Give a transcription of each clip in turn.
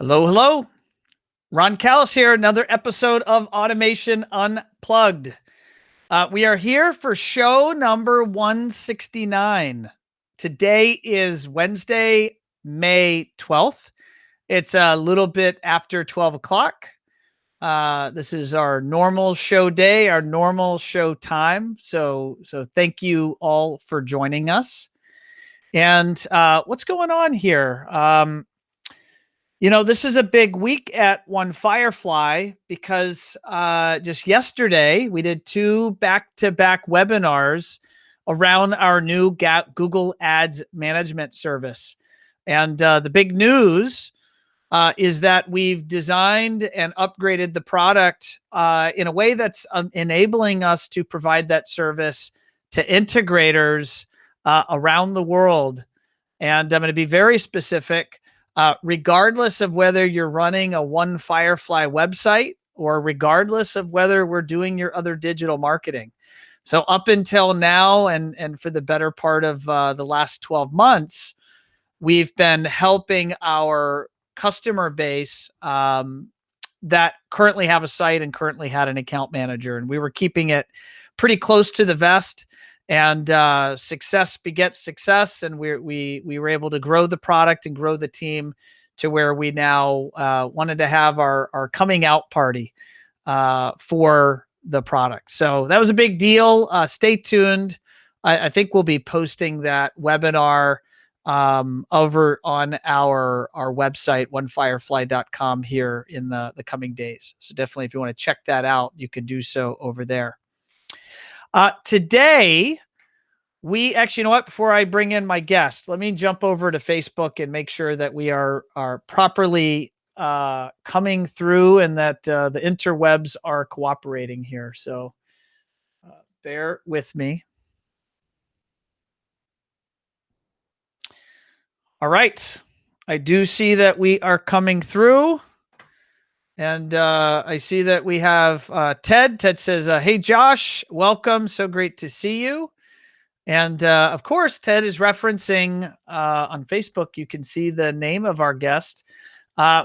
Hello, hello. Ron Callis here, another episode of Automation Unplugged. We are here for show number 169. Today is Wednesday, May 12th. It's a little bit after 12 o'clock. This is our normal show day, our normal show time. So thank you all for joining us. And what's going on here? This is a big week at One Firefly because just yesterday we did 2 back-to-back webinars around our new Google Ads management service. And the big news is that we've designed and upgraded the product in a way that's enabling us to provide that service to integrators around the world. And I'm going to be very specific. Regardless of whether you're running a One Firefly website or regardless of whether we're doing your other digital marketing. So up until now and for the better part of the last 12 months, we've been helping our customer base that currently have a site and currently had an account manager. And we were keeping it pretty close to the vest. And success begets success, and we were able to grow the product and grow the team to where we now wanted to have our coming out party for the product. So that was a big deal. Stay tuned. I think we'll be posting that webinar over on our website, onefirefly.com here in the coming days. So definitely, if you want to check that out, you can do so over there. Today, we actually, you know what, before I bring in my guest, let me jump over to Facebook and make sure that we are properly coming through and that the interwebs are cooperating here. So bear with me. All right. I do see that we are coming through. And I see that we have Ted. Ted says, hey, Josh, welcome. So great to see you. And of course, Ted is referencing on Facebook. You can see the name of our guest.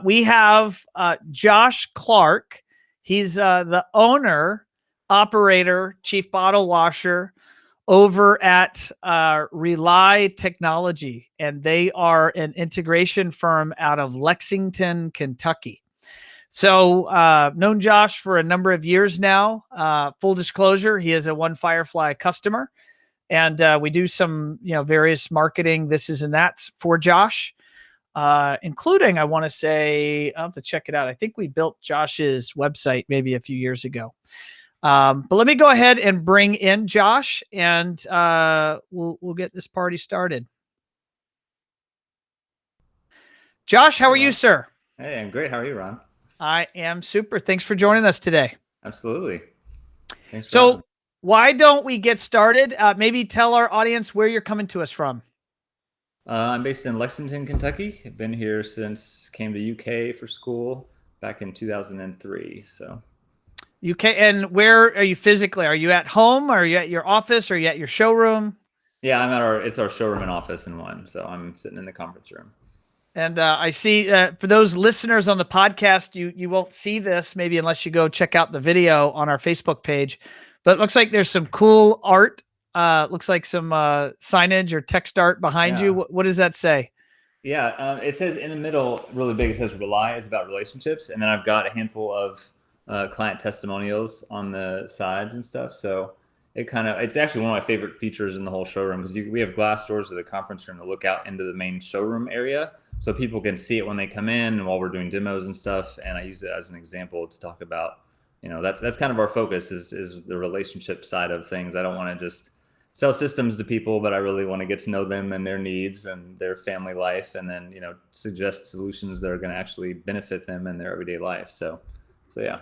We have Josh Clark. He's the owner, operator, chief bottle washer over at Rely Technology. And they are an integration firm out of Lexington, Kentucky. So known Josh for a number of years now. Full disclosure, he is a One Firefly customer. And we do some, various marketing, this is and that's for Josh, including, I want to say, I'll have to check it out. I think we built Josh's website maybe a few years ago. But let me go ahead and bring in Josh, and we'll get this party started. Josh, how are you, sir? Hey, I'm great. How are you, Ron? I am super. Thanks for joining us today. Absolutely. Thanks for so why don't we get started? Maybe tell our audience where you're coming to us from. I'm based in Lexington, Kentucky. I've been here since came to UK for school back in 2003. So UK, and where are you physically? Are you at home? Are you at your office? Are you at your showroom? Yeah, I'm at it's our showroom and office in one. So I'm sitting in the conference room. And I see for those listeners on the podcast, you won't see this maybe unless you go check out the video on our Facebook page. But it looks like there's some cool art. Looks like some signage or text art behind you. What does that say? Yeah, it says in the middle, really big, it says Rely is about relationships. And then I've got a handful of client testimonials on the sides and stuff. So it's actually one of my favorite features in the whole showroom because we have glass doors to the conference room to look out into the main showroom area. So people can see it when they come in and while we're doing demos and stuff. And I use it as an example to talk about, that's kind of our focus is the relationship side of things. I don't want to just sell systems to people, but I really want to get to know them and their needs and their family life. And then, suggest solutions that are going to actually benefit them in their everyday life. So yeah.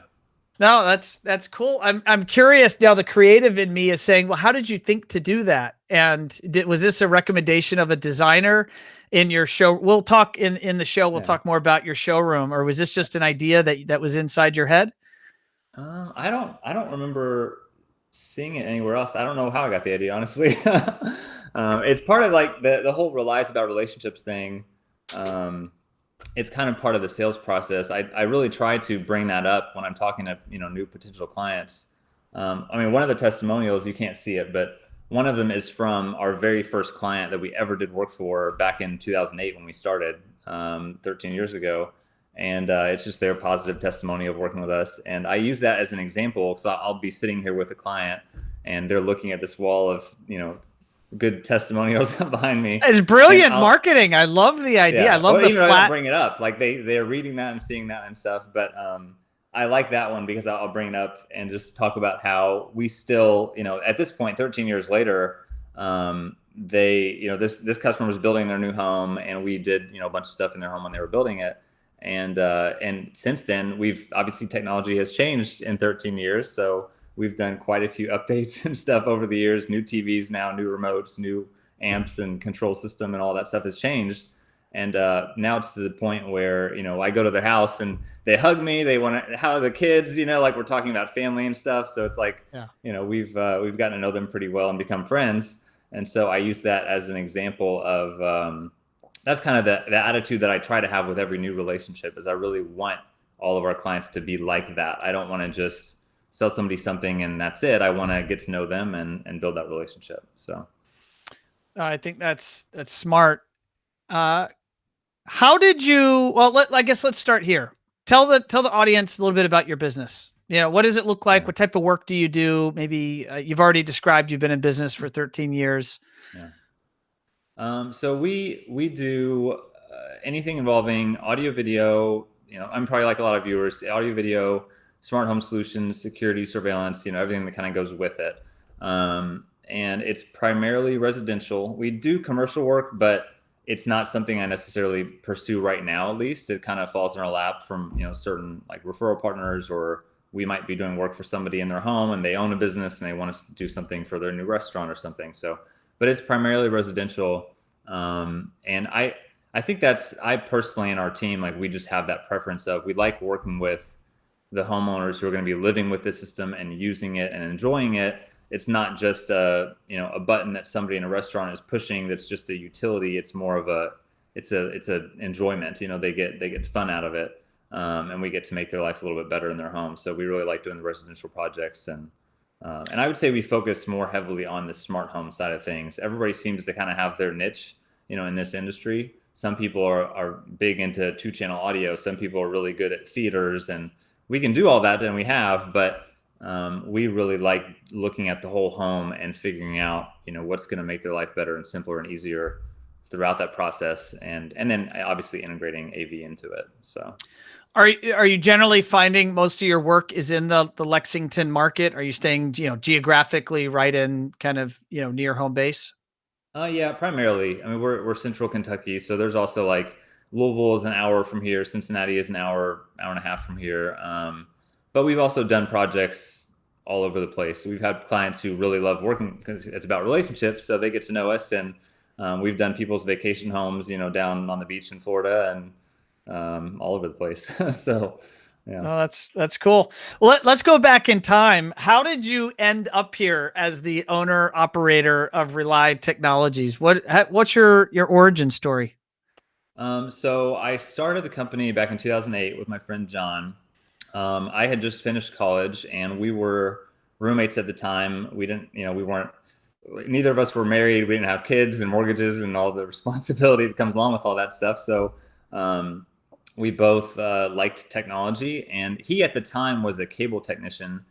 No, that's cool. I'm curious now. The creative in me is saying, well, how did you think to do that? And was this a recommendation of a designer in your show? We'll talk in the show. We'll talk more about your showroom, or was this just an idea that was inside your head? I don't remember seeing it anywhere else. I don't know how I got the idea, honestly. It's part of like the whole Relies about relationships thing. it's kind of part of the sales process. I really try to bring that up when I'm talking to, new potential clients. I mean, one of the testimonials, you can't see it, but one of them is from our very first client that we ever did work for back in 2008 when we started, 13 years ago. And it's just their positive testimony of working with us. And I use that as an example because I'll be sitting here with a client and they're looking at this wall of, good testimonials behind me. It's brilliant marketing. I love the idea. I love the even flat. I don't bring it up. Like they're reading that and seeing that and stuff. But I like that one because I'll bring it up and just talk about how we still, at this point, 13 years later, this customer was building their new home and we did, a bunch of stuff in their home when they were building it. And since then, obviously technology has changed in 13 years. So we've done quite a few updates and stuff over the years, new TVs now, new remotes, new amps and control system and all that stuff has changed. And now it's to the point where, I go to their house and they hug me. They want to, how are the kids, like we're talking about family and stuff. So it's like, we've gotten to know them pretty well and become friends. And so I use that as an example of, that's kind of the attitude that I try to have with every new relationship is I really want all of our clients to be like that. I don't want to just sell somebody something and that's it. I want to get to know them and build that relationship. So I think that's smart. How did you, I guess let's start here. Tell the audience a little bit about your business. What does it look like? Yeah. What type of work do you do? Maybe you've already described you've been in business for 13 years. Yeah. So we do anything involving audio, video, I'm probably like a lot of viewers, audio, video, smart home solutions, security, surveillance, everything that kind of goes with it. And it's primarily residential. We do commercial work, but it's not something I necessarily pursue right now, at least. It kind of falls in our lap from, certain like referral partners, or we might be doing work for somebody in their home and they own a business and they want us to do something for their new restaurant or something. So, but it's primarily residential. And I think I personally and our team, like we just have that preference of, we like working with the homeowners who are going to be living with the system and using it and enjoying it. It's not just a button that somebody in a restaurant is pushing that's just a utility. It's more of it's a enjoyment. They get fun out of it, and we get to make their life a little bit better in their home. So we really like doing the residential projects, and I would say we focus more heavily on the smart home side of things. Everybody seems to kind of have their niche, in this industry. Some people are big into 2-channel audio. Some people are really good at feeders, and we can do all that, and we have, but we really like looking at the whole home and figuring out, what's going to make their life better and simpler and easier throughout that process. And then obviously integrating AV into it. So are you generally finding most of your work is in the Lexington market? Are you staying, geographically right in kind of, near home base? Yeah, primarily. I mean, we're central Kentucky. So there's also like Louisville is an hour from here. Cincinnati is an hour and a half from here. But we've also done projects all over the place. We've had clients who really love working because it's about relationships, so they get to know us. And we've done people's vacation homes, down on the beach in Florida and all over the place. So, yeah. Oh, that's cool. Well, let's go back in time. How did you end up here as the owner operator of Rely Technologies? What's your origin story? So I started the company back in 2008 with my friend John. I had just finished college and we were roommates at the time. We didn't, neither of us were married. We didn't have kids and mortgages and all the responsibility that comes along with all that stuff. So we both liked technology, and he at the time was a cable technician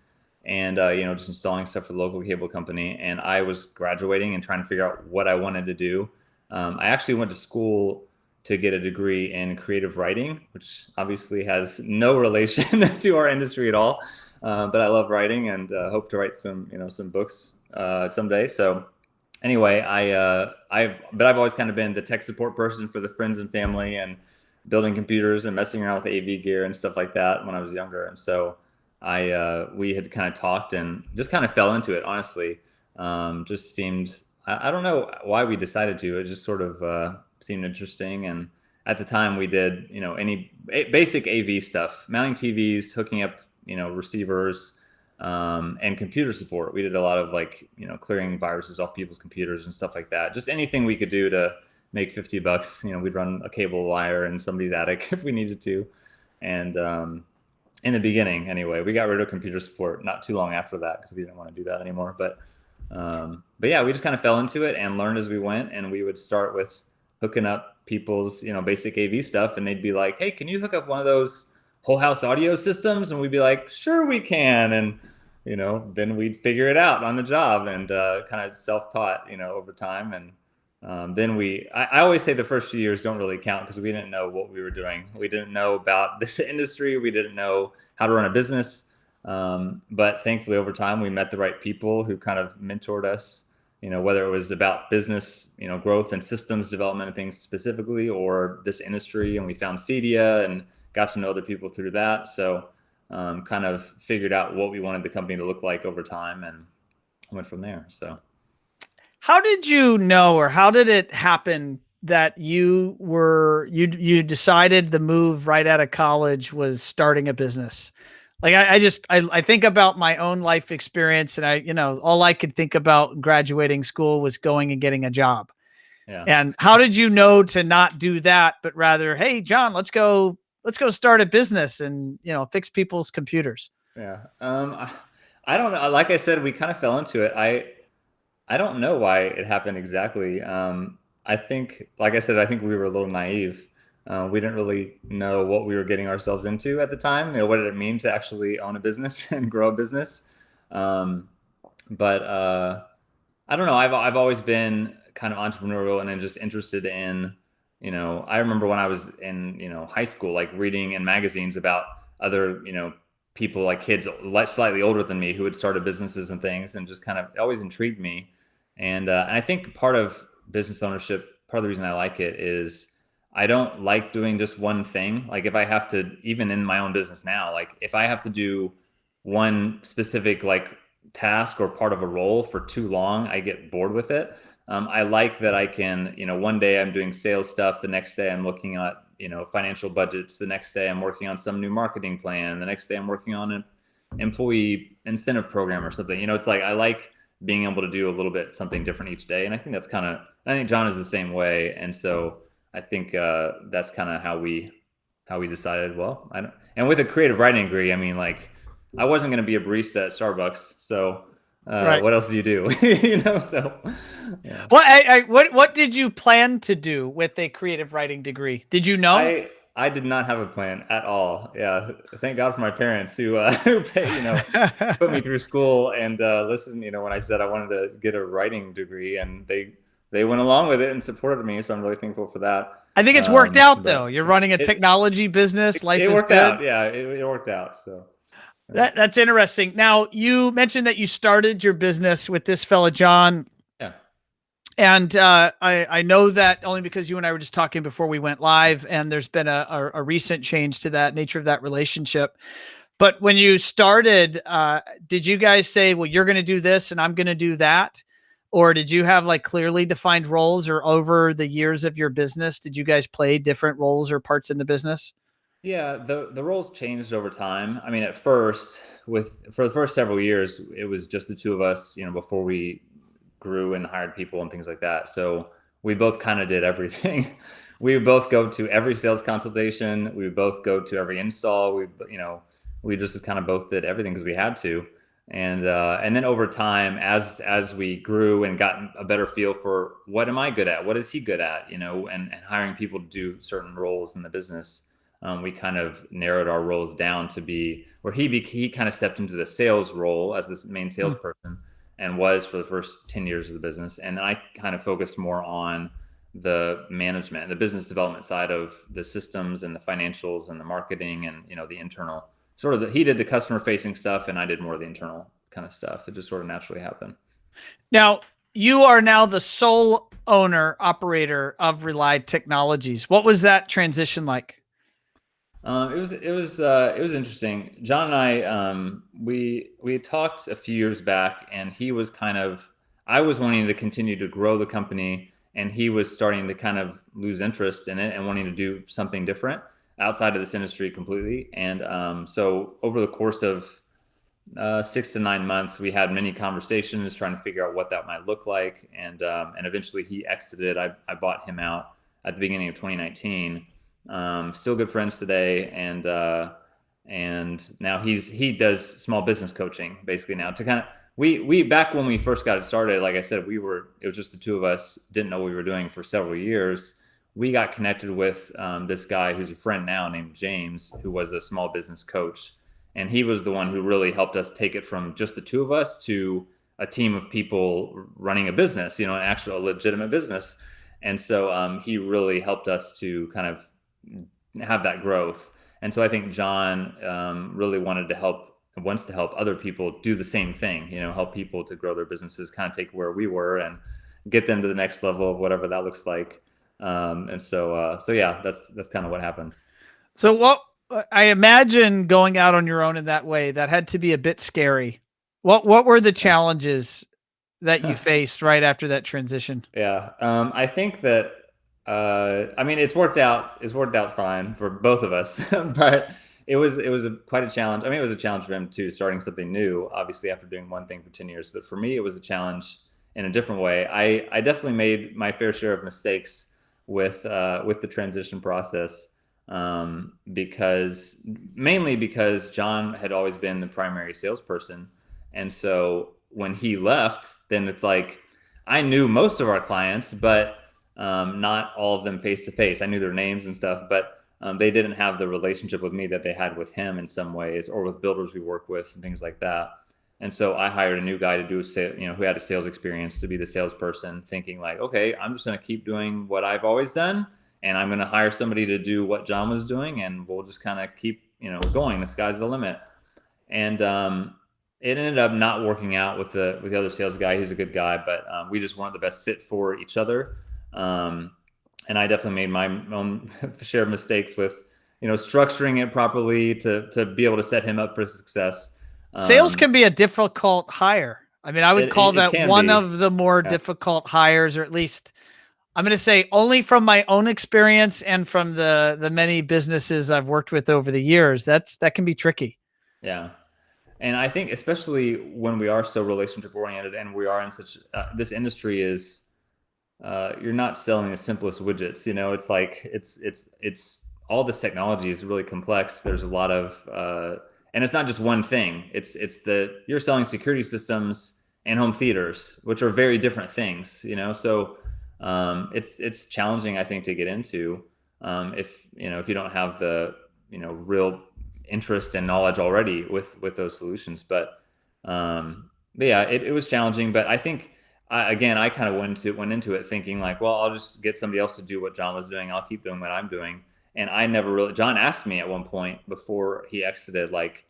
and, just installing stuff for the local cable company. And I was graduating and trying to figure out what I wanted to do. I actually went to school to get a degree in creative writing, which obviously has no relation to our industry at all. But I love writing and hope to write some books someday. So anyway, I've always kind of been the tech support person for the friends and family and building computers and messing around with AV gear and stuff like that when I was younger. And so we had kind of talked and just kind of fell into it, honestly. Just seemed, I don't know why we decided to, it just sort of seemed interesting. And at the time we did, any basic AV stuff, mounting TVs, hooking up, receivers, and computer support. We did a lot of clearing viruses off people's computers and stuff like that. Just anything we could do to make $50. We'd run a cable wire in somebody's attic if we needed to. And in the beginning, anyway, we got rid of computer support not too long after that because we didn't want to do that anymore. But yeah, we just kind of fell into it and learned as we went. And we would start with hooking up people's, basic AV stuff. And they'd be like, hey, can you hook up one of those whole house audio systems? And we'd be like, sure, we can. And, then we'd figure it out on the job and kind of self-taught, over time. And then I always say the first few years don't really count because we didn't know what we were doing. We didn't know about this industry. We didn't know how to run a business. But thankfully over time, we met the right people who kind of mentored us, whether it was about business, growth and systems development and things specifically, or this industry. And we found Cedia and got to know other people through that. So kind of figured out what we wanted the company to look like over time and went from there. So how did you know, or how did it happen that you decided the move right out of college was starting a business? Like I think about my own life experience, and all I could think about graduating school was going and getting a job. Yeah. And how did you know to not do that, but rather, hey, John, let's go start a business and, fix people's computers? Yeah. I don't know. Like I said, we kind of fell into it. I don't know why it happened exactly. I think, like I said, I think we were a little naive. We didn't really know what we were getting ourselves into at the time. What did it mean to actually own a business and grow a business? But I don't know. I've always been kind of entrepreneurial and then just interested in, I remember when I was in, high school, like reading in magazines about other, people like kids slightly older than me who had started businesses and things, and just kind of always intrigued me. And I think part of business ownership, part of the reason I like it is I don't like doing just one thing. Like if I have to, even in my own business now, like if I have to do one specific like task or part of a role for too long, I get bored with it. I like that I can, one day I'm doing sales stuff. The next day I'm looking at, financial budgets. The next day I'm working on some new marketing plan. The next day I'm working on an employee incentive program or something. It's like I like being able to do a little bit something different each day. And I think I think John is the same way. And so I think that's kind of how we decided, well, and with a creative writing degree, I mean, like I wasn't going to be a barista at Starbucks. So right. What else do you do? So. Yeah. What did you plan to do with a creative writing degree? Did you know? I did not have a plan at all. Yeah. Thank God for my parents who put me through school and listened, when I said I wanted to get a writing degree, and they went along with it and supported me. So I'm really thankful for that. I think it's worked out though. You're running a technology business. Life is worked good. Out. Yeah, it worked out. So. That's interesting. Now, you mentioned that you started your business with this fella, John. Yeah. And I know that only because you and I were just talking before we went live, and there's been a recent change to that nature of that relationship. But when you started, did you guys say, well, you're going to do this and I'm going to do that? Or did you have like clearly defined roles, or over the years of your business, did you guys play different roles or parts in the business? Yeah, the roles changed over time. I mean, at first, for the first several years, it was just the two of us, before we grew and hired people and things like that. So we both kind of did everything. We would both go to every sales consultation. We would both go to every install. We just kind of both did everything because we had to. And then over time, as we grew and got a better feel for what am I good at? What is he good at? And hiring people to do certain roles in the business. We kind of narrowed our roles down to be where he kind of stepped into the sales role as this main salesperson and was for the first 10 years of the business. And I kind of focused more on the management, the business development side of the systems and the financials and the marketing and, the internal he did the customer facing stuff and I did more of the internal kind of stuff. It just sort of naturally happened. Now, you are now the sole owner operator of Rely Technologies. What was that transition like? It was interesting. John and I, we had talked a few years back, and he was I was wanting to continue to grow the company, and he was starting to kind of lose interest in it and wanting to do something different outside of this industry completely. And so over the course of 6 to 9 months. We had many conversations trying to figure out what that might look like, and eventually he exited. I bought him out at the beginning of 2019. Still good friends today, and now he does small business coaching basically now to kind of we back when we first got it started. Like I said, it was just the two of us, didn't know what we were doing for several years. We got connected with this guy who's a friend now named James, who was a small business coach. And he was the one who really helped us take it from just the two of us to a team of people running a business, an actual legitimate business. And so he really helped us to kind of have that growth. And so I think John really wants to help other people do the same thing, help people to grow their businesses, kind of take where we were and get them to the next level of whatever that looks like. So yeah, that's kind of what happened. So what I imagine going out on your own in that way, that had to be a bit scary. What were the challenges that you faced right after that transition? Yeah. I think that, I mean, it's worked out fine for both of us, but it was quite a challenge. I mean, it was a challenge for him too, starting something new, obviously after doing one thing for 10 years, but for me, it was a challenge in a different way. I definitely made my fair share of mistakes with the transition process. Mainly because John had always been the primary salesperson. And so when he left, then it's like, I knew most of our clients, but not all of them face to face. I knew their names and stuff, but they didn't have the relationship with me that they had with him in some ways, or with builders we work with and things like that. And so I hired a new guy to do who had a sales experience, to be the salesperson, thinking like, okay, I'm just going to keep doing what I've always done, and I'm going to hire somebody to do what John was doing, and we'll just kind of keep, going. The sky's the limit. And it ended up not working out with the other sales guy. He's a good guy, but we just weren't the best fit for each other. And I definitely made my own share of mistakes with, structuring it properly to be able to set him up for success. Sales can be a difficult hire. I mean, I would call that one of the more difficult hires, or at least I'm going to say, only from my own experience and from the many businesses I've worked with over the years, that can be tricky. Yeah. And I think especially when we are so relationship oriented, and we are in such, this industry is, you're not selling the simplest widgets, it's like, it's all this technology is really complex. There's a lot of, and it's not just one thing. You're selling security systems and home theaters, which are very different things, so it's challenging, I think, to get into if you don't have the real interest and knowledge already with those solutions. But yeah, it was challenging. But I think I kind of went into it thinking like, well, I'll just get somebody else to do what John was doing. I'll keep doing what I'm doing. And I never really. John asked me at one point before he exited, like,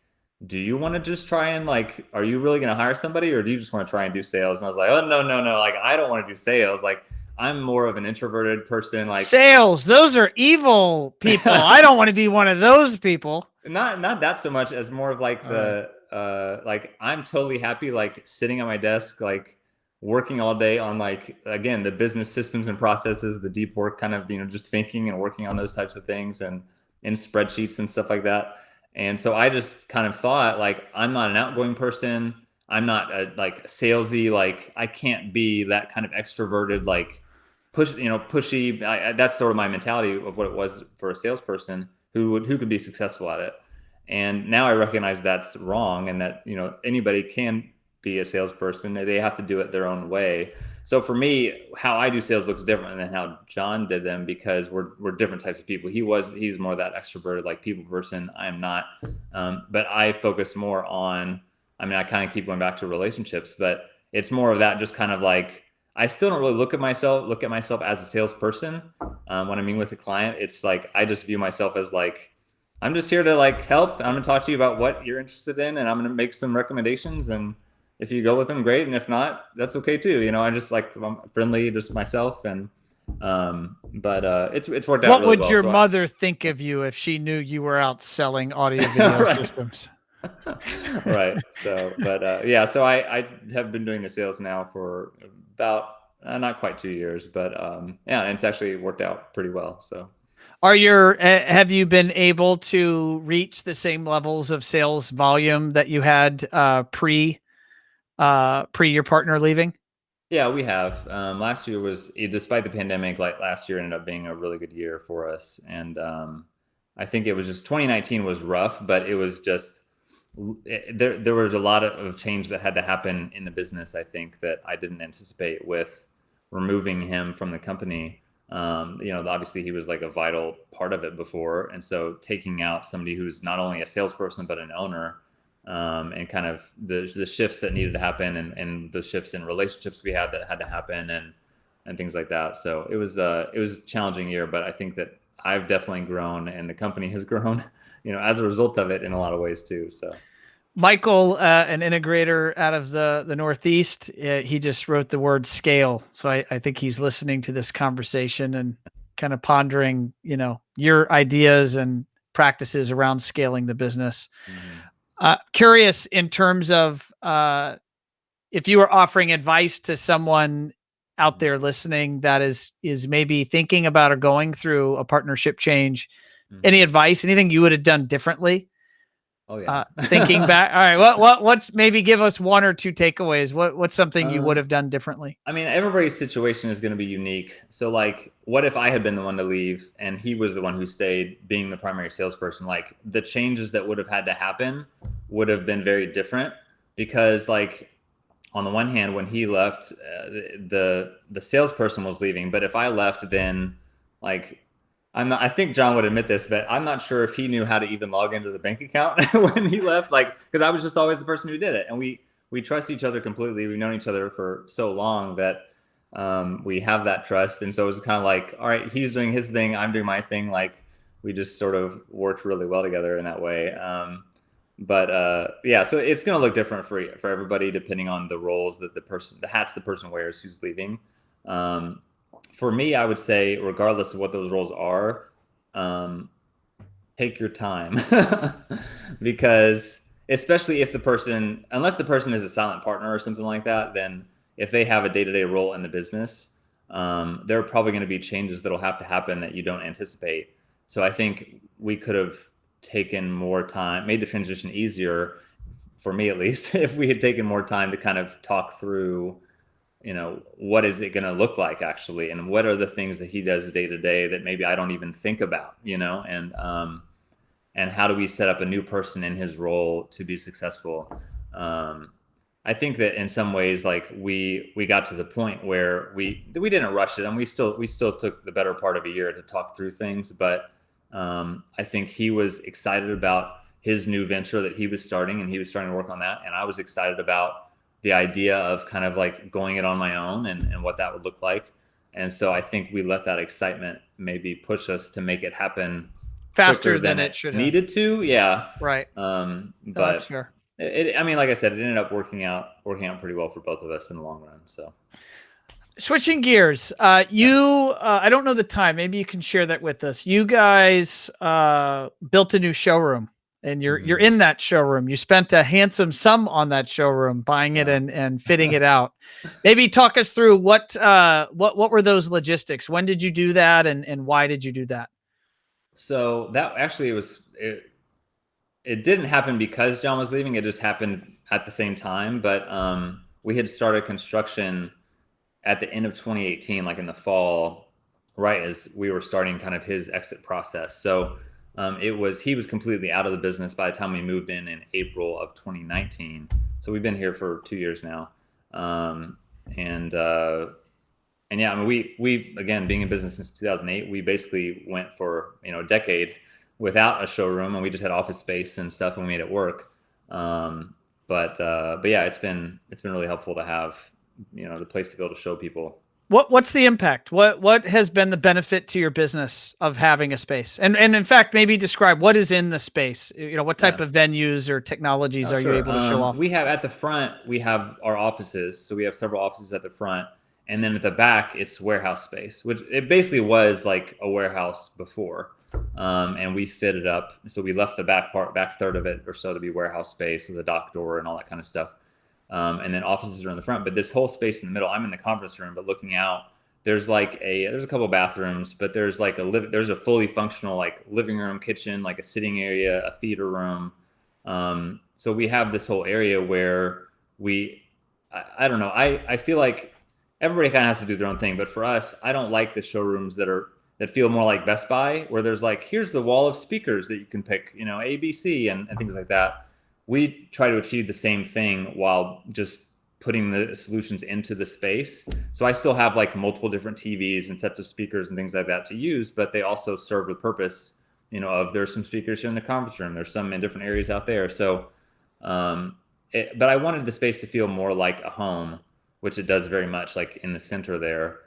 do you want to just try and like, are you really going to hire somebody, or do you just want to try and do sales? And I was like, oh, no. Like, I don't want to do sales. Like, I'm more of an introverted person. Like, sales, those are evil people. I don't want to be one of those people. Not that so much as more of like like, I'm totally happy, like, sitting at my desk, like, working all day on, like, again, the business systems and processes, the deep work, kind of, just thinking and working on those types of things, and in spreadsheets and stuff like that. And so I just kind of thought, like, I'm not an outgoing person. I'm not like salesy. Like, I can't be that kind of extroverted, like, pushy. That's sort of my mentality of what it was for a salesperson who could be successful at it. And now I recognize that's wrong, and that, anybody can be a salesperson. They have to do it their own way. So for me, how I do sales looks different than how John did them, because we're different types of people. He's more that extroverted, like, people person. I'm not. But I focus more on, I kind of keep going back to relationships, but it's more of that, just kind of like, I still don't really look at myself as a salesperson. When I meet with a client, it's like, I just view myself as like, I'm just here to, like, help. I'm going to talk to you about what you're interested in, and I'm going to make some recommendations. And if you go with them, great. And if not, that's okay too. I just, like, I'm friendly, just myself. And, but it's worked out what really would well. Your mother think of you if she knew you were out selling audio video systems? Right. So, but yeah, so I have been doing the sales now for about not quite 2 years, but yeah, and it's actually worked out pretty well. So, Have you been able to reach the same levels of sales volume that you had pre your partner leaving? Yeah, we have. Last year despite the pandemic, like last year ended up being a really good year for us. And I think it was just 2019 was rough, but it was just, there was a lot of change that had to happen in the business. I think that I didn't anticipate with removing him from the company. Obviously he was like a vital part of it before. And so taking out somebody who's not only a salesperson, but an owner, and kind of the shifts that needed to happen, and the shifts in relationships we had that had to happen, and things like that. So it was a challenging year, but I think that I've definitely grown, and the company has grown, as a result of it in a lot of ways too. So Michael, an integrator out of the Northeast, he just wrote the word scale. So I think he's listening to this conversation and kind of pondering, your ideas and practices around scaling the business. Curious in terms of if you were offering advice to someone out there listening that is maybe thinking about or going through a partnership change, any advice, anything you would have done differently? Oh yeah. Thinking back, all right, what's maybe give us one or two takeaways. What's something you would have done differently? I mean, everybody's situation is going to be unique. So like, what if I had been the one to leave and he was the one who stayed being the primary salesperson? Like, the changes that would have had to happen would have been very different, because like, on the one hand, when he left, the salesperson was leaving. But if I left, then like, I think John would admit this, but I'm not sure if he knew how to even log into the bank account when he left. Like, because I was just always the person who did it. And we trust each other completely. We've known each other for so long that we have that trust. And so it was kind of like, all right, he's doing his thing, I'm doing my thing. Like, we just sort of worked really well together in that way. Yeah, so it's going to look different for everybody depending on the roles that the hats the person wears who's leaving. For me, I would say, regardless of what those roles are, take your time, because especially if unless the person is a silent partner or something like that, then if they have a day-to-day role in the business, there are probably going to be changes that'll have to happen that you don't anticipate. So I think we could have taken more time, made the transition easier, for me at least, if we had taken more time to kind of talk through, what is it going to look like actually, and what are the things that he does day to day that maybe I don't even think about, and how do we set up a new person in his role to be successful? I think that in some ways, like we got to the point where we didn't rush it, and we still took the better part of a year to talk through things, but I think he was excited about his new venture that he was starting, and he was starting to work on that, and I was excited about the idea of kind of like going it on my own and what that would look like. And so I think we let that excitement maybe push us to make it happen Faster than it should have needed to. Yeah. Right. But that's fair. I mean, like I said, it ended up working out pretty well for both of us in the long run. So switching gears, I don't know the time. Maybe you can share that with us. You guys built a new showroom, and you're in that showroom. You spent a handsome sum on that showroom, buying it and fitting it out. Maybe talk us through what were those logistics? When did you do that, and why did you do that? So that actually it didn't happen because John was leaving. It just happened at the same time. But we had started construction at the end of 2018, like in the fall, right as we were starting kind of his exit process. So he was completely out of the business by the time we moved in April of 2019. So we've been here for 2 years now. And yeah, I mean, we again, being in business since 2008, we basically went for, a decade without a showroom, and we just had office space and stuff, and we made it work. But yeah, it's been really helpful to have, the place to be able to show people. What's the impact? What has been the benefit to your business of having a space? And in fact, maybe describe what is in the space. What type of venues or technologies are you able to show off? We have at the front, we have our offices. So we have several offices at the front. And then at the back, it's warehouse space, which it basically was like a warehouse before. And we fit it up. So we left the back third of it or so to be warehouse space with a dock door and all that kind of stuff. And then offices are in the front. But this whole space in the middle, I'm in the conference room, but looking out, there's a couple bathrooms, but there's like there's a fully functional like living room, kitchen, like a sitting area, a theater room. So we have this whole area where I don't know. I feel like everybody kind of has to do their own thing, but for us, I don't like the showrooms that feel more like Best Buy, where there's like, here's the wall of speakers that you can pick, A, B, C, and things like that. We try to achieve the same thing while just putting the solutions into the space. So I still have like multiple different TVs and sets of speakers and things like that to use, but they also serve the purpose, of there's some speakers here in the conference room, there's some in different areas out there. So, but I wanted the space to feel more like a home, which it does very much, like in the center there,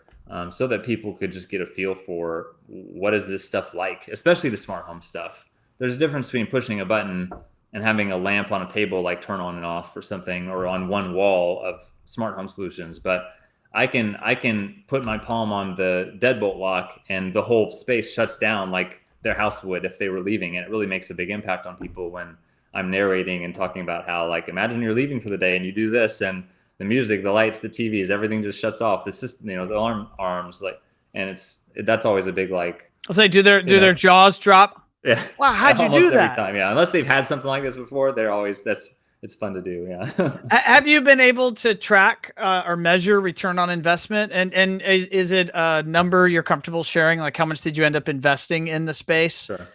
so that people could just get a feel for what is this stuff like, especially the smart home stuff. There's a difference between pushing a button and having a lamp on a table like turn on and off or something, or on one wall of smart home solutions. But I can put my palm on the deadbolt lock and the whole space shuts down like their house would if they were leaving. And it really makes a big impact on people when I'm narrating and talking about how, like, imagine you're leaving for the day and you do this, and the music, the lights, the TVs, everything just shuts off. The system, the alarm arms, like, and that's always a big, like. I'll say, do their jaws drop? Yeah. Wow, how'd you do that? Every time, yeah. Unless they've had something like this before, it's fun to do. Yeah. Have you been able to track or measure return on investment? And is it a number you're comfortable sharing? Like, how much did you end up investing in the space? Sure.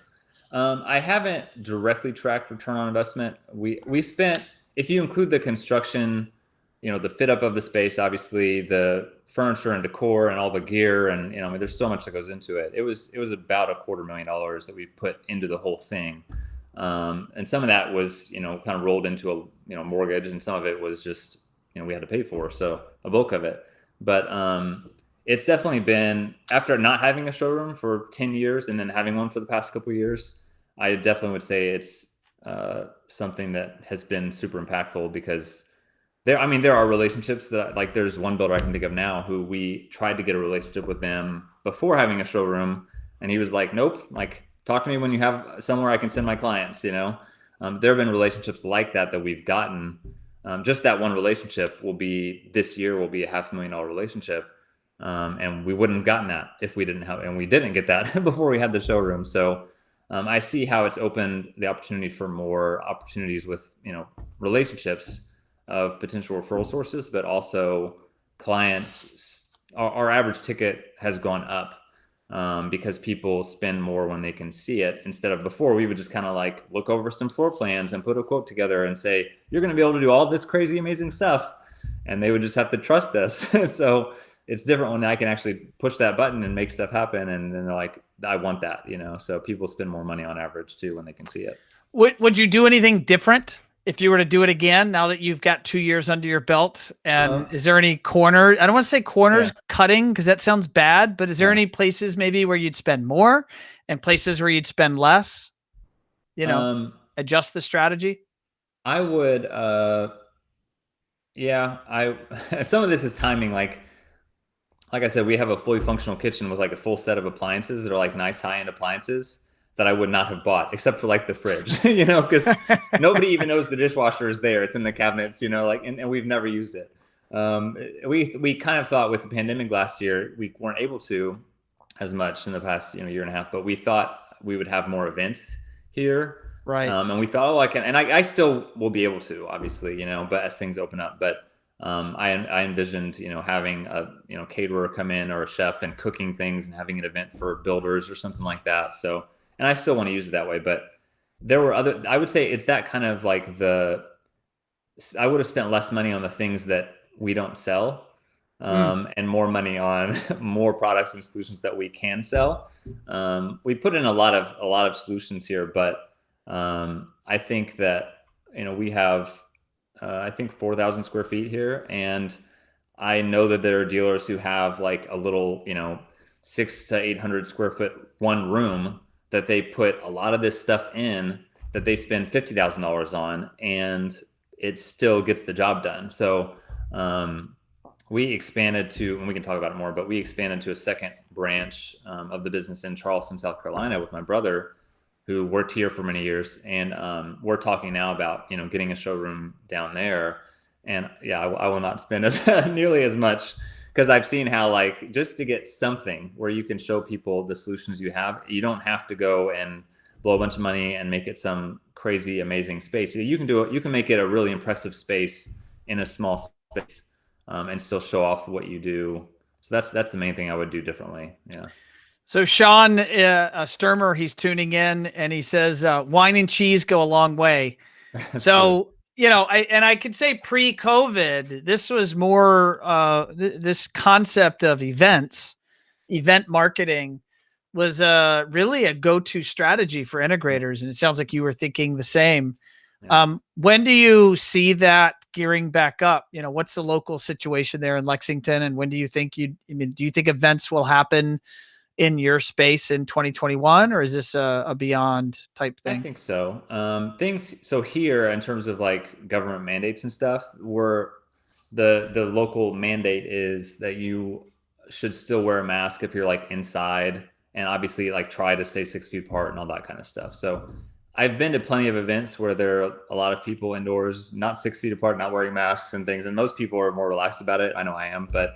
I haven't directly tracked return on investment. We spent, if you include the construction, the fit up of the space, obviously the furniture and decor and all the gear, and I mean, there's so much that goes into it. It was about $250,000 that we put into the whole thing, and some of that was kind of rolled into a mortgage, and some of it was just we had to pay for, so a bulk of it. But it's definitely been, after not having a showroom for 10 years and then having one for the past couple of years, I definitely would say it's something that has been super impactful, because there are relationships that, like, there's one builder I can think of now who we tried to get a relationship with them before having a showroom, and he was like, nope, like, talk to me when you have somewhere I can send my clients. There have been relationships like that we've gotten. Just that one relationship this year will be a $500,000 relationship, and we wouldn't have gotten that if we didn't have, and we didn't get that before we had the showroom. So I see how it's opened the opportunity for more opportunities with relationships of potential referral sources, but also clients. Our average ticket has gone up because people spend more when they can see it, instead of before we would just kind of like look over some floor plans and put a quote together and say, you're going to be able to do all this crazy, amazing stuff. And they would just have to trust us. So it's different when I can actually push that button and make stuff happen. And then they're like, I want that, so people spend more money on average too when they can see it. Would you do anything different if you were to do it again, now that you've got 2 years under your belt? And is there any corner, I don't want to say corners cutting, because that sounds bad, but is there any places maybe where you'd spend more and places where you'd spend less, adjust the strategy? I would, some of this is timing. Like I said, we have a fully functional kitchen with like a full set of appliances that are like nice high-end appliances that I would not have bought, except for like the fridge, because nobody even knows the dishwasher is there. It's in the cabinets, and we've never used it. We kind of thought with the pandemic last year, we weren't able to as much in the past, year and a half, but we thought we would have more events here. Right. And we thought, I still will be able to, obviously, but as things open up, but I envisioned, having a, caterer come in, or a chef, and cooking things and having an event for builders or something like that. So, and I still want to use it that way, but there were I would say it's that kind of like I would have spent less money on the things that we don't sell, and more money on more products and solutions that we can sell. We put in a lot of solutions here, but I think that, we have, I think 4,000 square feet here. And I know that there are dealers who have like a little, 600 to 800 square foot one room that they put a lot of this stuff in, that they spend $50,000 on, and it still gets the job done. So we expanded to, and we can talk about it more, but we expanded to a second branch of the business in Charleston, South Carolina, with my brother, who worked here for many years. And we're talking now about, getting a showroom down there. And yeah, I will not spend nearly as much because I've seen how like just to get something where you can show people the solutions you have, you don't have to go and blow a bunch of money and make it some crazy amazing space. You can do it. You can make it a really impressive space in a small space, and still show off what you do. So that's the main thing I would do differently. Yeah. So Sean Sturmer, he's tuning in and he says, wine and cheese go a long way. So, you know, I could say pre-COVID, this was more, this concept of event marketing was really a go-to strategy for integrators. And it sounds like you were thinking the same. Yeah. When do you see that gearing back up? You know, what's the local situation there in Lexington? And when do you think do you think events will happen in your space in 2021, or is this a beyond type thing? I think so. So here in terms of like government mandates and stuff, the local mandate is that you should still wear a mask if you're like inside, and obviously like try to stay 6 feet apart and all that kind of stuff. So I've been to plenty of events where there are a lot of people indoors, not 6 feet apart, not wearing masks and things. And most people are more relaxed about it. I know I am, but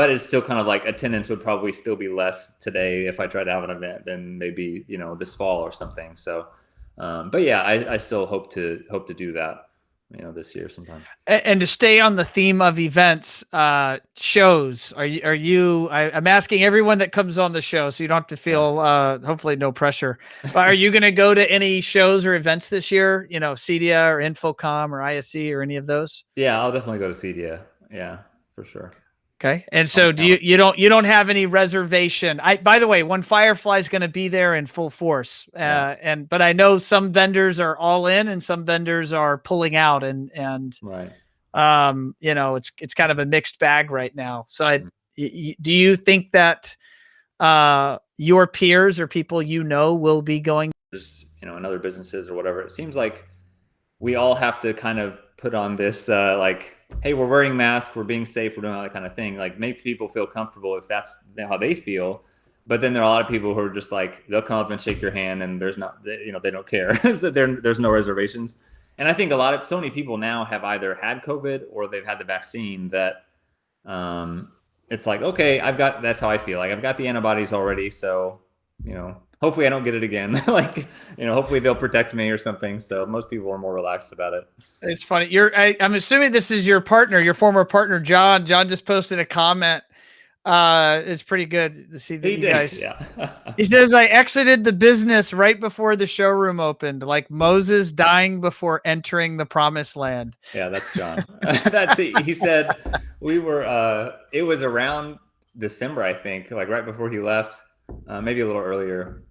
it's still kind of like attendance would probably still be less today if I tried to have an event than maybe, you know, this fall or something. So, but yeah, I still hope to do that, you know, this year sometime. And to stay on the theme of events, shows, I'm asking everyone that comes on the show, so you don't have to feel, hopefully no pressure, but are you going to go to any shows or events this year? You know, CEDIA or Infocom or ISC or any of those? Yeah, I'll definitely go to CEDIA. Yeah, for sure. Okay. And so you don't have any reservation. By the way, One Firefly is going to be there in full force. But I know some vendors are all in and some vendors are pulling out and right. You know, it's kind of a mixed bag right now. So do you think that your peers or people, you know, will be going, you know, in other businesses or whatever? It seems like we all have to kind of put on this, like, hey, we're wearing masks, we're being safe, we're doing all that kind of thing. Like, make people feel comfortable if that's how they feel. But then there are a lot of people who are just like, they'll come up and shake your hand and there's not, you know, they don't care. So there's no reservations. And I think so many people now have either had COVID or they've had the vaccine that it's like, okay, that's how I feel. Like, I've got the antibodies already. So, you know, hopefully I don't get it again. Like, you know, hopefully they'll protect me or something. So most people are more relaxed about it. It's funny. I'm assuming this is your partner, your former partner, John. John just posted a comment. It's pretty good to see that you guys. Yeah. He says, I exited the business right before the showroom opened, like Moses dying before entering the promised land. Yeah, that's John. That's it. He said we were, it was around December, I think, like right before he left, maybe a little earlier.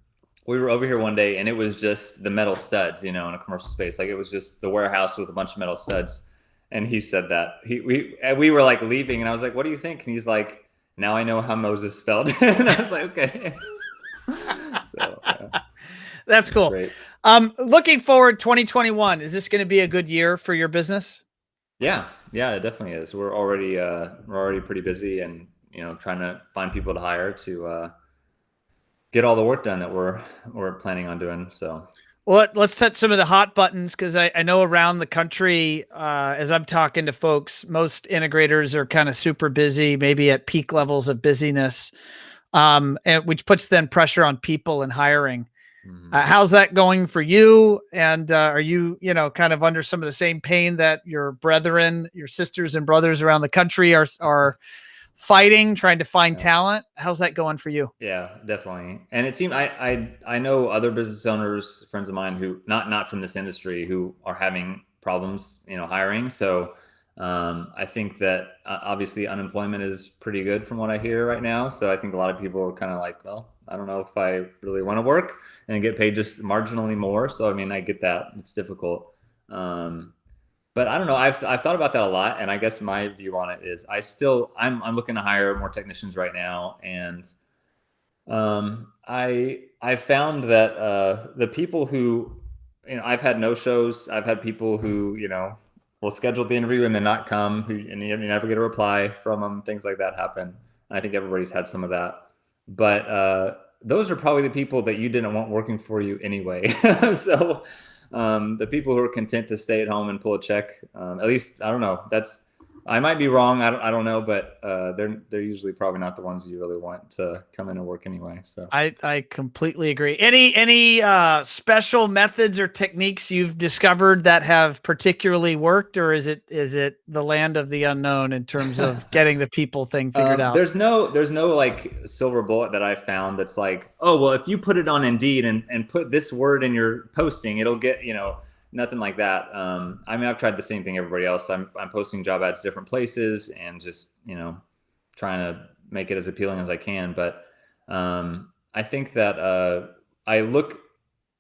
We were over here one day and it was just the metal studs, you know, in a commercial space. Like, it was just the warehouse with a bunch of metal studs. And he said that we were like leaving and I was like, what do you think? And he's like, now I know how Moses felt. And I was like, okay. So that's cool. Great. Looking forward, 2021, is this going to be a good year for your business? Yeah, it definitely is. We're already pretty busy and, you know, trying to find people to hire to, get all the work done that we're planning on doing. So, well, let's touch some of the hot buttons, because I know around the country, as I'm talking to folks, most integrators are kind of super busy, maybe at peak levels of busyness, and which puts then pressure on people and hiring. Mm-hmm. How's that going for you? And are you, you know, kind of under some of the same pain that your brethren, your sisters and brothers around the country are fighting, trying to find talent? How's that going for you? Yeah, definitely. And it seemed I know other business owners, friends of mine who not from this industry, who are having problems, you know, hiring. So I think that obviously unemployment is pretty good from what I hear right now. So I think a lot of people are kind of like, well, I don't know if I really want to work and get paid just marginally more. So I mean, I get that it's difficult. But I don't know. I've thought about that a lot, and I guess my view on it is I'm looking to hire more technicians right now, and I found that the people who, you know, I've had no shows. I've had people who, you know, will schedule the interview and then not come, and you never get a reply from them. Things like that happen. And I think everybody's had some of that. But those are probably the people that you didn't want working for you anyway. So the people who are content to stay at home and pull a check, at least, I don't know, I might be wrong. I don't know, but they're usually probably not the ones you really want to come in and work anyway. So I completely agree. Any special methods or techniques you've discovered that have particularly worked, or is it the land of the unknown in terms of getting the people thing figured out? there's no like silver bullet that I found that's like, oh well, if you put it on Indeed and put this word in your posting, it'll get, nothing like that. I mean, I've tried the same thing everybody else. I'm posting job ads different places and just, trying to make it as appealing as I can. But I think that I look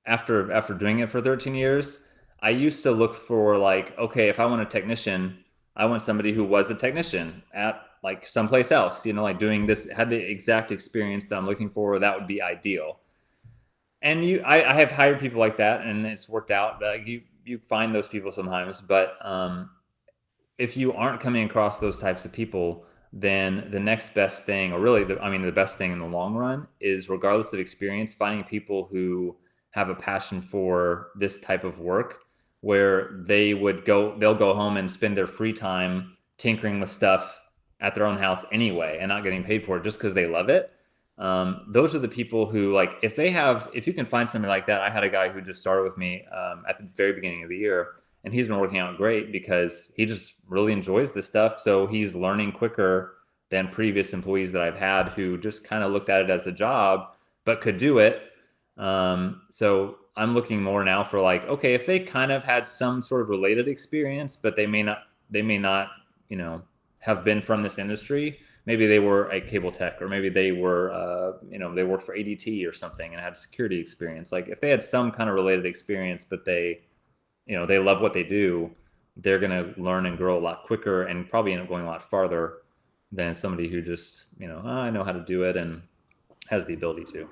after doing it for 13 years, I used to look for like, okay, if I want a technician, I want somebody who was a technician at like someplace else, like doing this, had the exact experience that I'm looking for. That would be ideal. And I have hired people like that, and it's worked out. You find those people sometimes, but if you aren't coming across those types of people, then the next best thing, or really, the best thing in the long run is, regardless of experience, finding people who have a passion for this type of work, where they'll go home and spend their free time tinkering with stuff at their own house anyway, and not getting paid for it just because they love it. Those are the people who, like, if you can find somebody like that. I had a guy who just started with me at the very beginning of the year, and he's been working out great because he just really enjoys this stuff. So he's learning quicker than previous employees that I've had who just kind of looked at it as a job, but could do it. So I'm looking more now for like, okay, if they kind of had some sort of related experience, but they may not, have been from this industry. Maybe they were a cable tech, or maybe they were, they worked for ADT or something and had security experience. Like, if they had some kind of related experience, but they love what they do, they're going to learn and grow a lot quicker and probably end up going a lot farther than somebody who just, I know how to do it and has the ability to.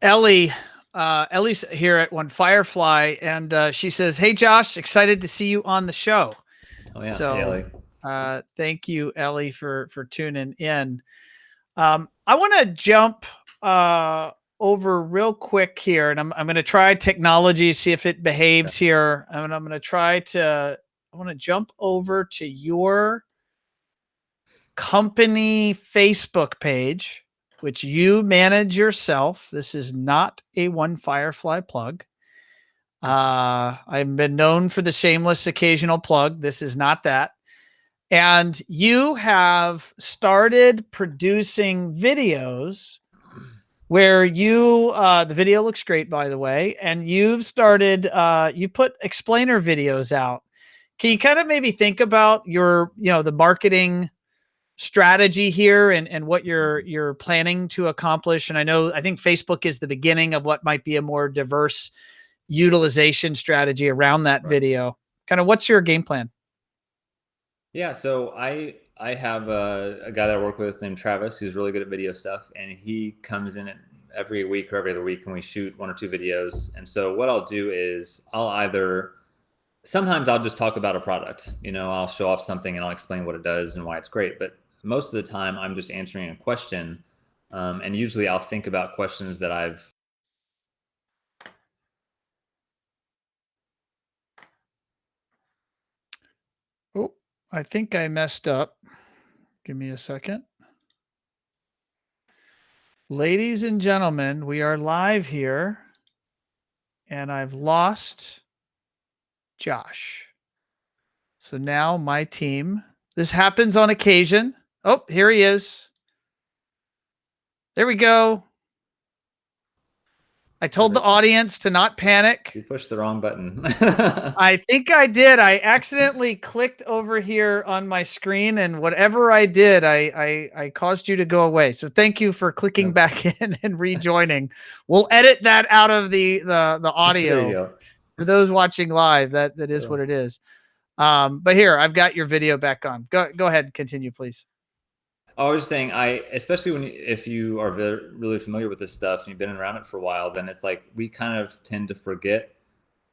Ellie's here at One Firefly, and she says, "Hey, Josh, excited to see you on the show." Oh yeah. So, hey, Ellie. Thank you, Ellie, for tuning in. I want to jump over real quick here, and I'm going to try technology, see if it behaves here. And I'm going to I want to jump over to your company Facebook page, which you manage yourself. This is not a One Firefly plug. I've been known for the shameless occasional plug. This is not that. And you have started producing videos where the video looks great, by the way, and you've started, you put explainer videos out. Can you kind of maybe think about your, the marketing strategy here and what you're planning to accomplish? And I think Facebook is the beginning of what might be a more diverse utilization strategy around that video. Kind of what's your game plan? Yeah, so I have a guy that I work with named Travis, who's really good at video stuff, and he comes in every week or every other week, and we shoot 1 or 2 videos. And so what I'll do is sometimes I'll just talk about a product. I'll show off something and I'll explain what it does and why it's great. But most of the time, I'm just answering a question, and usually I'll think about questions that I've. Oh, I think I messed up. Give me a second. Ladies and gentlemen, we are live here, and I've lost Josh. So now my team, this happens on occasion. Oh, here he is. There we go. I told the audience to not panic. You pushed the wrong button. I think I did. I accidentally clicked over here on my screen, and whatever I did, I caused you to go away. So thank you for clicking back in and rejoining. We'll edit that out of the audio. There you go. For those watching live, that is what it is. But here, I've got your video back on. Go ahead and continue, please. I was just saying, especially if you are really familiar with this stuff and you've been around it for a while, then it's like we kind of tend to forget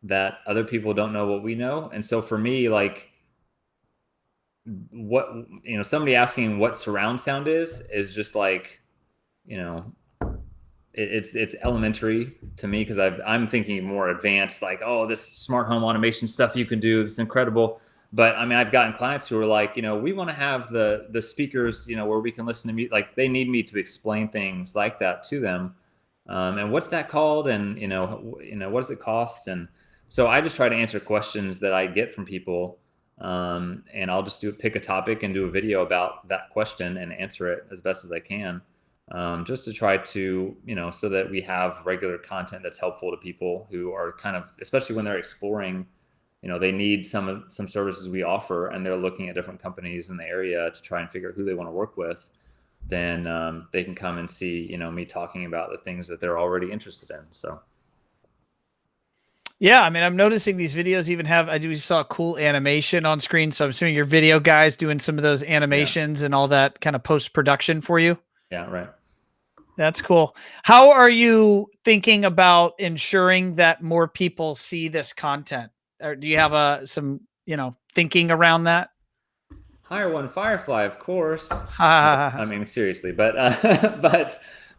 that other people don't know what we know. And so for me, like, what, somebody asking what surround sound is just like, it's elementary to me, because I'm thinking more advanced, like, oh, this smart home automation stuff you can do, it's incredible. But I mean, I've gotten clients who are like, we want to have the speakers, where we can listen to me. Like they need me to explain things like that to them. And what's that called? And what does it cost? And so I just try to answer questions that I get from people. And I'll just pick a topic and do a video about that question and answer it as best as I can. Just to try to, so that we have regular content that's helpful to people who are kind of, especially when they're exploring, they need some services we offer and they're looking at different companies in the area to try and figure out who they want to work with. Then they can come and see, me talking about the things that they're already interested in. So. Yeah, I mean, I'm noticing these videos even have, we saw a cool animation on screen. So I'm assuming your video guys doing some of those animations and all that kind of post-production for you. Yeah, right. That's cool. How are you thinking about ensuring that more people see this content? Or do you have some, thinking around that? Hire One Firefly, of course. I mean, seriously, but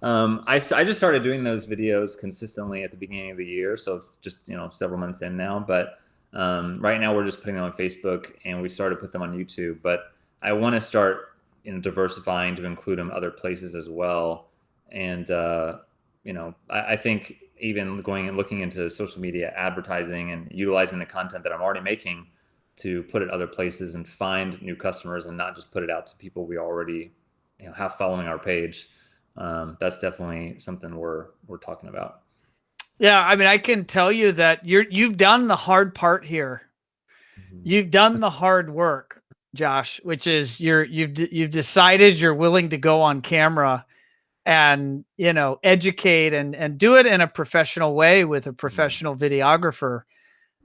I just started doing those videos consistently at the beginning of the year, so it's just several months in now. But right now we're just putting them on Facebook, and we started to put them on YouTube. But I want to start diversifying to include them other places as well. And I think even going and looking into social media advertising and utilizing the content that I'm already making to put it other places and find new customers and not just put it out to people we already have following our page. That's definitely something we're talking about. Yeah, I mean, I can tell you that you've done the hard part here. Mm-hmm. You've done the hard work, Josh, which is you've decided you're willing to go on camera and educate and do it in a professional way with a professional videographer.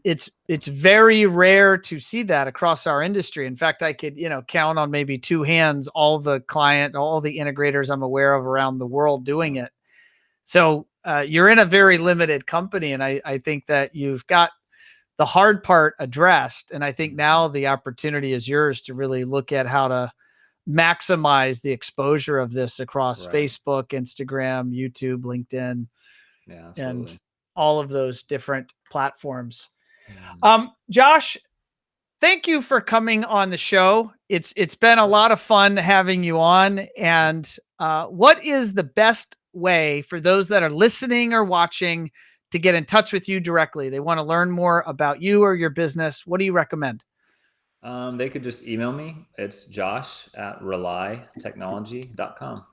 It's very rare to see that across our industry. In fact, I could count on maybe two hands all the integrators I'm aware of around the world doing it. So you're in a very limited company, and I think that you've got the hard part addressed, and I think now the opportunity is yours to really look at how to maximize the exposure of this across Facebook, Instagram, YouTube, LinkedIn, and all of those different platforms. Josh, thank you for coming on the show. It's been a lot of fun having you on. And what is the best way for those that are listening or watching to get in touch with you directly? They want to learn more about you or your business. What do you recommend? They could just email me. It's josh@relytechnology.com.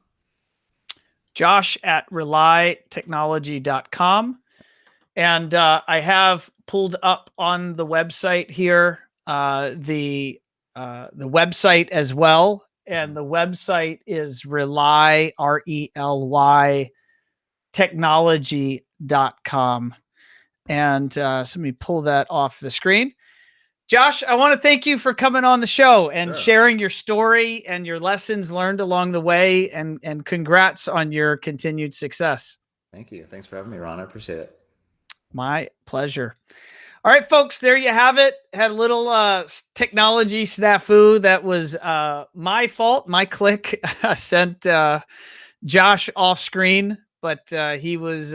josh@relytechnology.com. And I have pulled up on the website here the website as well. And the website is Rely, RELY, technology.com. And so let me pull that off the screen. Josh, I want to thank you for coming on the show and sharing your story and your lessons learned along the way. And congrats on your continued success. Thank you. Thanks for having me, Ron. I appreciate it. My pleasure. All right, folks, there you have it. Had a little technology snafu. That was my fault. My click sent Josh off screen, but he was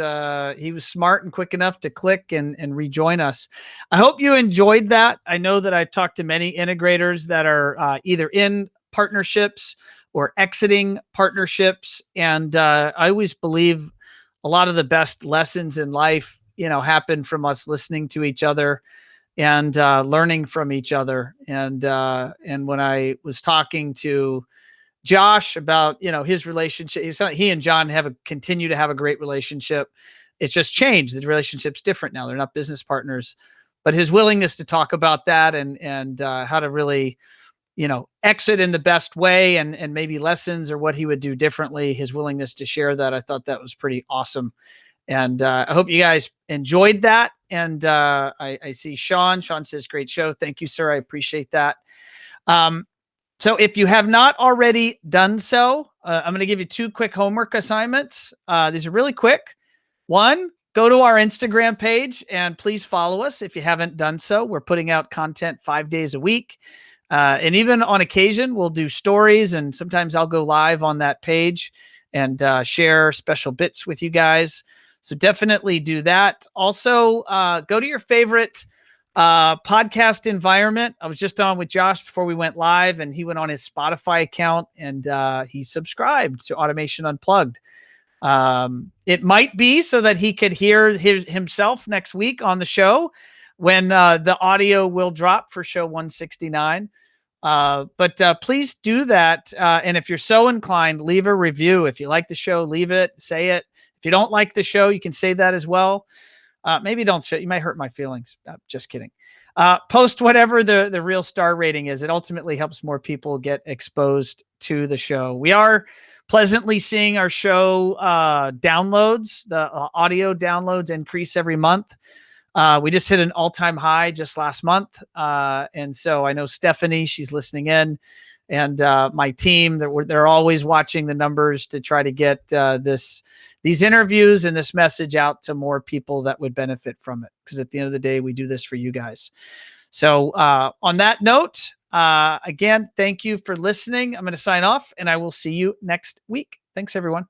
smart and quick enough to click and rejoin us. I hope you enjoyed that. I know that I've talked to many integrators that are either in partnerships or exiting partnerships, and I always believe a lot of the best lessons in life happen from us listening to each other and learning from each other. And when I was talking to Josh about, his relationship, he and John continue to have a great relationship. It's just changed. The relationship's different now. They're not business partners, but his willingness to talk about that and how to really, exit in the best way and maybe lessons or what he would do differently, his willingness to share that. I thought that was pretty awesome. And I hope you guys enjoyed that. And I see Sean. Sean says, great show. Thank you, sir. I appreciate that. So if you have not already done so, I'm going to give you two quick homework assignments. These are really quick. One, go to our Instagram page and please follow us if you haven't done so. We're putting out content 5 days a week. And even on occasion, we'll do stories, and sometimes I'll go live on that page and share special bits with you guys. So definitely do that. Also, go to your favorite Podcast environment. I was just on with Josh before we went live, and he went on his Spotify account and he subscribed to Automation Unplugged. It might be so that he could hear himself next week on the show when the audio will drop for show 169. But please do that. And if you're so inclined, leave a review. If you like the show, leave it, say it. If you don't like the show, you can say that as well. Maybe don't say it. You might hurt my feelings. Just kidding. Post whatever the real star rating is. It ultimately helps more people get exposed to the show. We are pleasantly seeing our show downloads, the audio downloads increase every month. We just hit an all-time high just last month. And so I know Stephanie, she's listening in, and my team, they're always watching the numbers to try to get these interviews and this message out to more people that would benefit from it. Because at the end of the day, we do this for you guys. So on that note, again, thank you for listening. I'm going to sign off, and I will see you next week. Thanks, everyone.